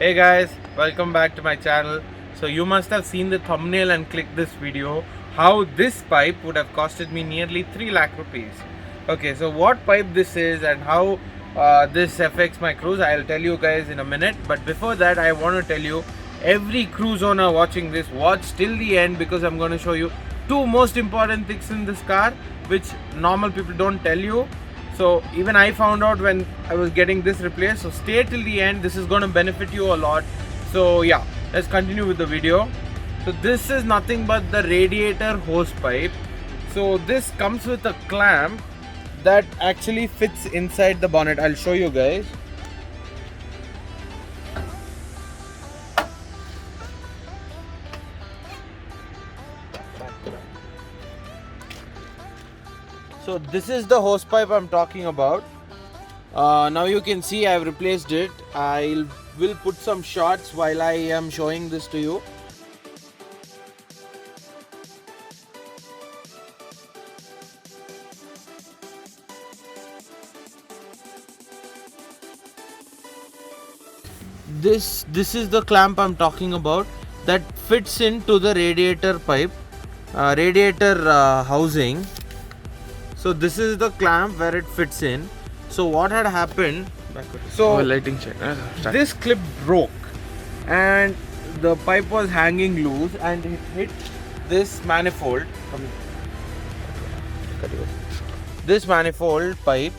Hey guys, welcome back to my channel. So you must have seen the thumbnail and clicked this video how this pipe would have costed me nearly 3 lakh rupees. Okay, so what pipe this is and how this affects my cruise, I'll tell you guys in a minute. But before that, I want to tell you, every cruise owner watching this, watch till the end, because I'm going to show you two most important things in this car which normal people don't tell you. So even I found out when I was getting this replaced. So stay till the end, this is going to benefit you a lot. So yeah, let's continue with the video. So this is nothing but the radiator hose pipe. So this comes with a clamp that actually fits inside the bonnet. I'll show you guys. So this is the hose pipe I'm talking about. Now you can see I've replaced it. I will put some shots while I am showing this to you. This is the clamp I'm talking about that fits into the radiator pipe, housing. So this is the clamp where it fits in. So what had happened, so lighting check. This clip broke and the pipe was hanging loose and it hit this manifold. This manifold pipe,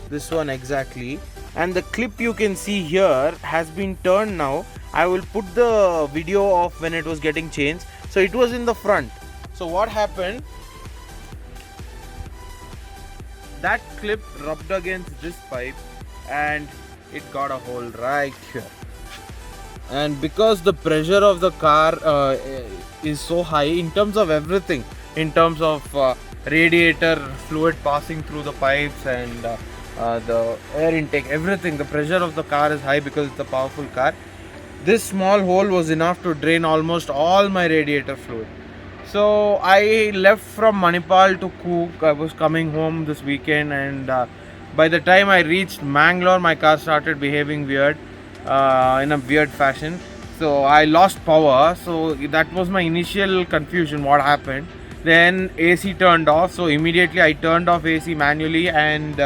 this one exactly, and the clip you can see here has been turned now. I will put the video of when it was getting changed. So it was in the front. So what happened, that clip rubbed against this pipe and it got a hole right here. And because the pressure of the car is so high in terms of everything, in terms of radiator fluid passing through the pipes and the air intake, everything, the pressure of the car is high because it's a powerful car. This small hole was enough to drain almost all my radiator fluid. So I left from Manipal to Cook. I was coming home this weekend, and by the time I reached Mangalore, my car started behaving weird, in a weird fashion. So I lost power. So that was my initial confusion. What happened? Then AC turned off. So immediately I turned off AC manually and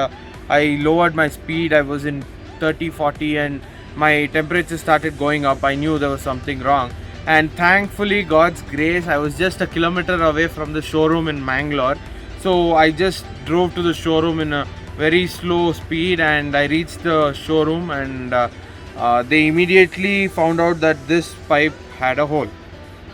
I lowered my speed. I was in 30, 40, and my temperature started going up. I knew there was something wrong. And thankfully, God's grace, I was just a kilometer away from the showroom in Mangalore. So I just drove to the showroom in a very slow speed and I reached the showroom, and they immediately found out that this pipe had a hole.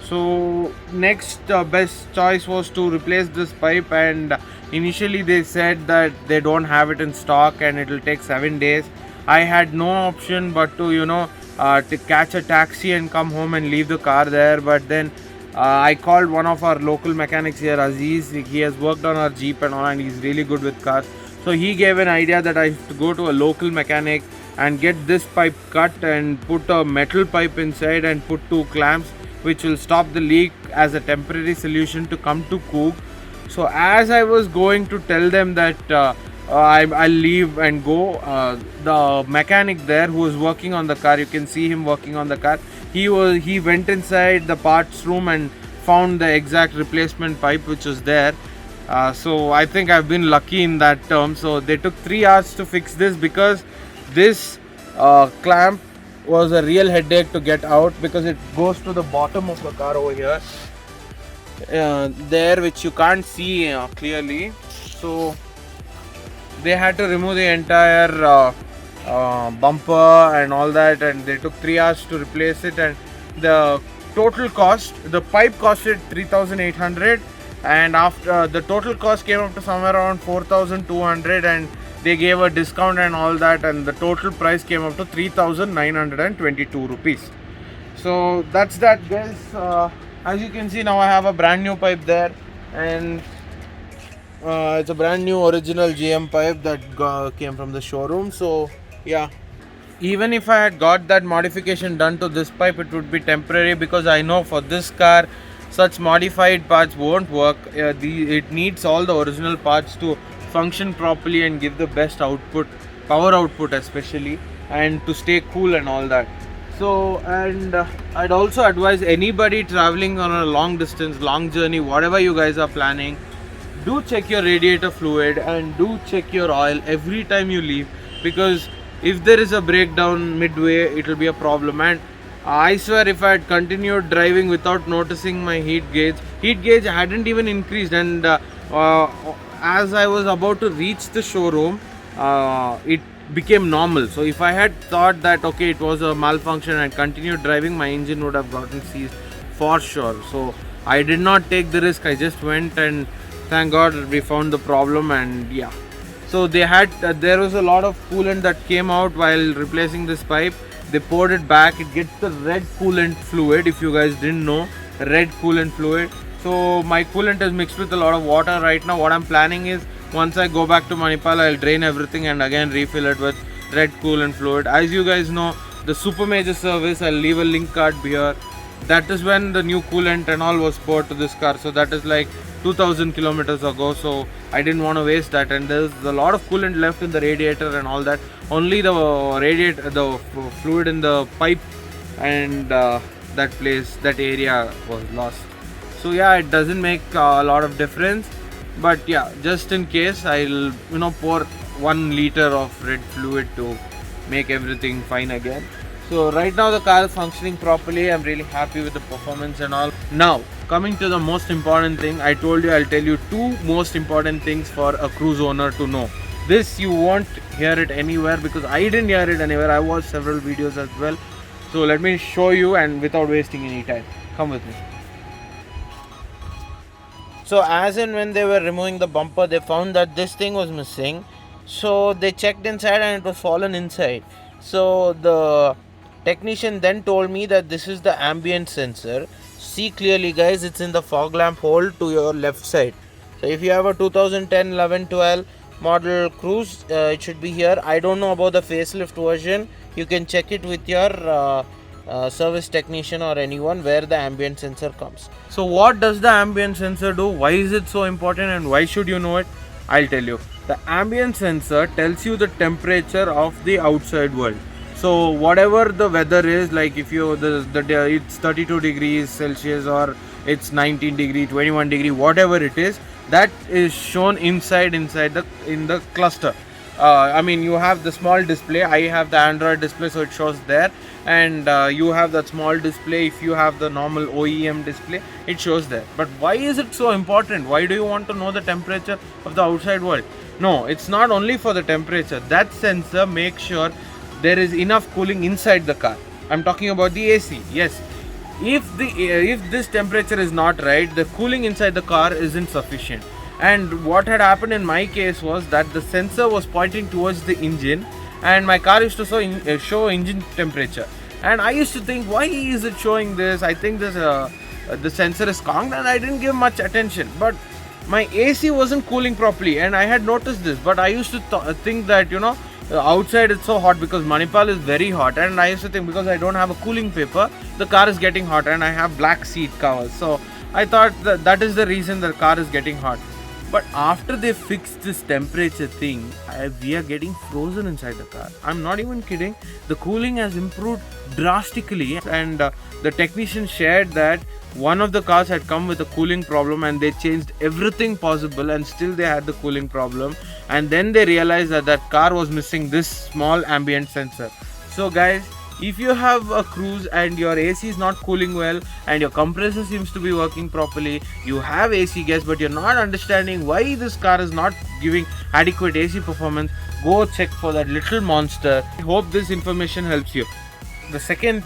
So next best choice was to replace this pipe, and initially they said that they don't have it in stock and it will take 7 days. I had no option but to to catch a taxi and come home and leave the car there. But then I called one of our local mechanics here, Aziz. He has worked on our Jeep and all, and he's really good with cars. So he gave an idea that I have to go to a local mechanic and get this pipe cut and put a metal pipe inside and put 2 clamps which will stop the leak as a temporary solution to come to Cook. So as I was going to tell them that I'll leave and go, the mechanic there who was working on the car, you can see him working on the car, he went inside the parts room and found the exact replacement pipe which was there. So I think I've been lucky in that term. So they took 3 hours to fix this because this clamp was a real headache to get out, because it goes to the bottom of the car over here, there, which you can't see clearly. So they had to remove the entire bumper and all that, and they took 3 hours to replace it. And the total cost, the pipe costed 3,800, and after the total cost came up to somewhere around 4,200, and they gave a discount and all that, and the total price came up to 3,922 rupees. So that's that, guys. As you can see, now I have a brand new pipe there, and it's a brand new original GM pipe that came from the showroom. So yeah, even if I had got that modification done to this pipe, it would be temporary, because I know for this car such modified parts won't work. It needs all the original parts to function properly and give the best output, power output especially, and to stay cool and all that. So, and I'd also advise anybody traveling on a long distance, long journey, whatever you guys are planning, do check your radiator fluid and do check your oil every time you leave, because if there is a breakdown midway, it will be a problem. And I swear, if I had continued driving without noticing my heat gauge hadn't even increased, and uh, as I was about to reach the showroom, it became normal. So if I had thought that okay, it was a malfunction and continued driving, my engine would have gotten seized for sure. So I did not take the risk. I just went, and thank God we found the problem. And yeah, so they had there was a lot of coolant that came out while replacing this pipe. They poured it back. It gets the red coolant fluid. If you guys didn't know, red coolant fluid. So my coolant is mixed with a lot of water right now. What I'm planning is, once I go back to Manipal, I'll drain everything and again refill it with red coolant fluid. As you guys know, the super major service, I'll leave a link card here. That is when the new coolant and all was poured to this car. So that is like 2000 kilometers ago. So I didn't want to waste that, and there's a lot of coolant left in the radiator and all that. Only the the fluid in the pipe and that area was lost. So yeah, it doesn't make a lot of difference, but yeah, just in case, I'll pour 1 liter of red fluid to make everything fine again. So right now the car is functioning properly. I'm really happy with the performance and all. Now coming to the most important thing, I told you I'll tell you 2 most important things for a cruise owner to know. This you won't hear it anywhere, because I didn't hear it anywhere. I watched several videos as well. So let me show you, and without wasting any time, come with me. So as and when they were removing the bumper, they found that this thing was missing. So they checked inside and it was fallen inside. So the technician then told me that this is the ambient sensor. See clearly guys, it's in the fog lamp hole to your left side. So if you have a 2010, 11, 12 model Cruise, it should be here. I don't know about the facelift version. You can check it with your service technician or anyone where the ambient sensor comes. So what does the ambient sensor do? Why is it so important and why should you know it? I'll tell you. The ambient sensor tells you the temperature of the outside world. So whatever the weather is, like if you it's 32 degrees Celsius or it's 19 degree, 21 degree, whatever it is, that is shown inside the cluster. I mean, you have the small display. I have the Android display, so it shows there, and you have that small display. If you have the normal OEM display, it shows there. But why is it so important? Why do you want to know the temperature of the outside world? No, it's not only for the temperature. That sensor makes sure there is enough cooling inside the car. I'm talking about the AC. Yes, if this temperature is not right, the cooling inside the car isn't sufficient. And what had happened in my case was that the sensor was pointing towards the engine, and my car used to show engine temperature. And I used to think, why is it showing this? I think this the sensor is conked, and I didn't give much attention. But my AC wasn't cooling properly, and I had noticed this. But I used to think that outside it's so hot because Manipal is very hot, and I used to think because I don't have a cooling paper, the car is getting hot, and I have black seat covers. So I thought that is the reason the car is getting hot. But after they fixed this temperature thing, we are getting frozen inside the car. I'm not even kidding. The cooling has improved drastically, and the technician shared that one of the cars had come with a cooling problem, and they changed everything possible, and still they had the cooling problem. And then they realized that that car was missing this small ambient sensor. So guys, if you have a Cruise and your AC is not cooling well and your compressor seems to be working properly, you have AC gas but you're not understanding why this car is not giving adequate AC performance, go check for that little monster. I hope this information helps you. The second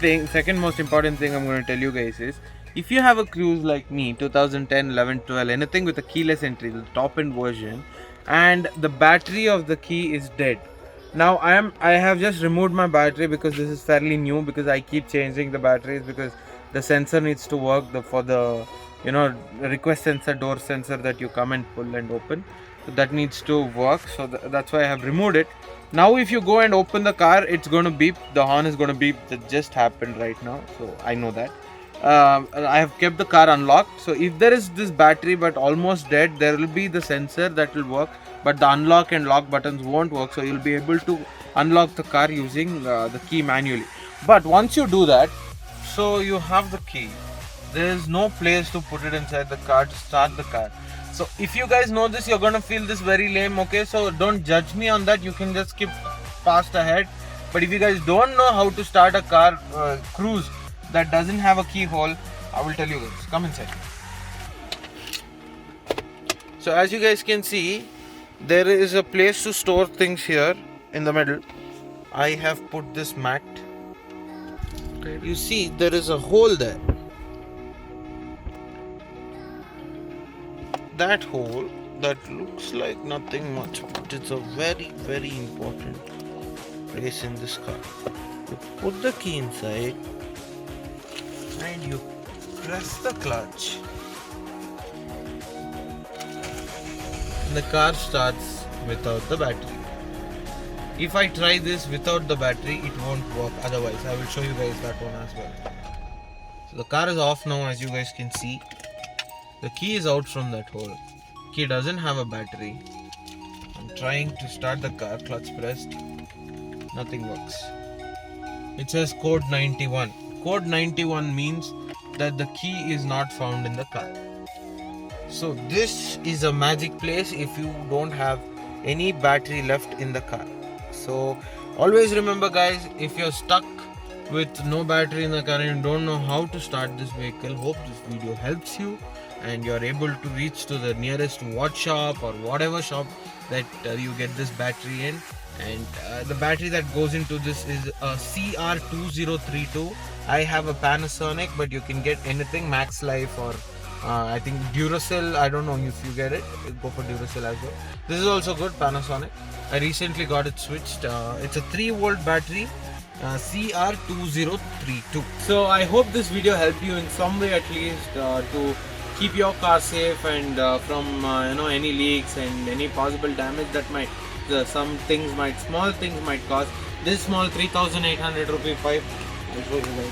most important thing I'm going to tell you guys is, if you have a Cruise like me, 2010, 11, 12, anything with a keyless entry, the top end version, and the battery of the key is dead. Now I have just removed my battery because this is fairly new, because I keep changing the batteries because the sensor needs to work for the request sensor, door sensor that you come and pull and open. So that needs to work. So that's why I have removed it. Now if you go and open the car, it's going to beep. The horn is going to beep. That just happened right now. So I know that. I have kept the car unlocked. So if there is this battery but almost dead, there will be the sensor that will work, but the unlock and lock buttons won't work. So you'll be able to unlock the car using the key manually. But once you do that, so you have the key. There is no place to put it inside the car to start the car. So if you guys know this, you're gonna feel this very lame, okay? So don't judge me on that. You can just skip past ahead. But if you guys don't know how to start a car, Cruise, that doesn't have a keyhole, I will tell you guys. Come inside. So as you guys can see, there is a place to store things here in the middle. I have put this mat. You see, there is a hole there. That hole that looks like nothing much, but it's a very, very important place in this car. You put the key inside and you press the clutch. And the car starts without the battery. If I try this without the battery, it won't work. Otherwise, I will show you guys that one as well. So the car is off now, as you guys can see. The key is out from that hole. Key doesn't have a battery. I'm trying to start the car, clutch pressed. Nothing works. It says code 91. Code 91 means that the key is not found in the car. So this is a magic place if you don't have any battery left in the car. So always remember guys, if you're stuck with no battery in the car and you don't know how to start this vehicle, hope this video helps you and you're able to reach to the nearest watch shop or whatever shop that you get this battery in. And the battery that goes into this is a CR2032. I have a Panasonic, but you can get anything, Max Life or I think Duracell. I don't know if you get it, go for Duracell as well. This is also good, Panasonic. I recently got it switched. It's a 3-volt battery, CR2032. So I hope this video helped you in some way at least to keep your car safe and from any leaks and any possible damage that might small things might cause. This small 3,800 rupee pipe, I'll show you guys.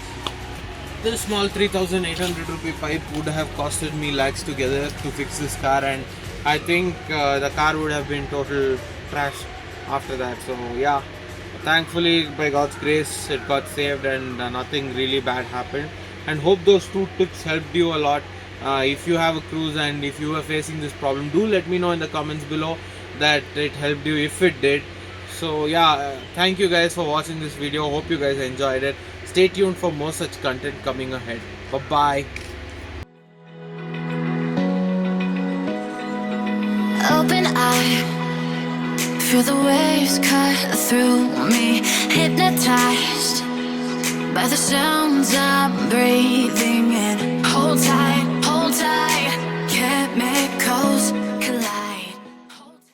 This small 3,800 rupee pipe would have costed me lakhs together to fix this car, and I think the car would have been total trash after that. So yeah, thankfully by God's grace it got saved and nothing really bad happened. And hope those 2 tips helped you a lot. If you have a Cruze and if you are facing this problem, do let me know in the comments below that it helped you if it did. So yeah, thank you guys for watching this video. Hope you guys enjoyed it. Stay tuned for more such content coming ahead. Bye bye. Open eye, feel the waves cut through me, hypnotized by the sounds I'm breathing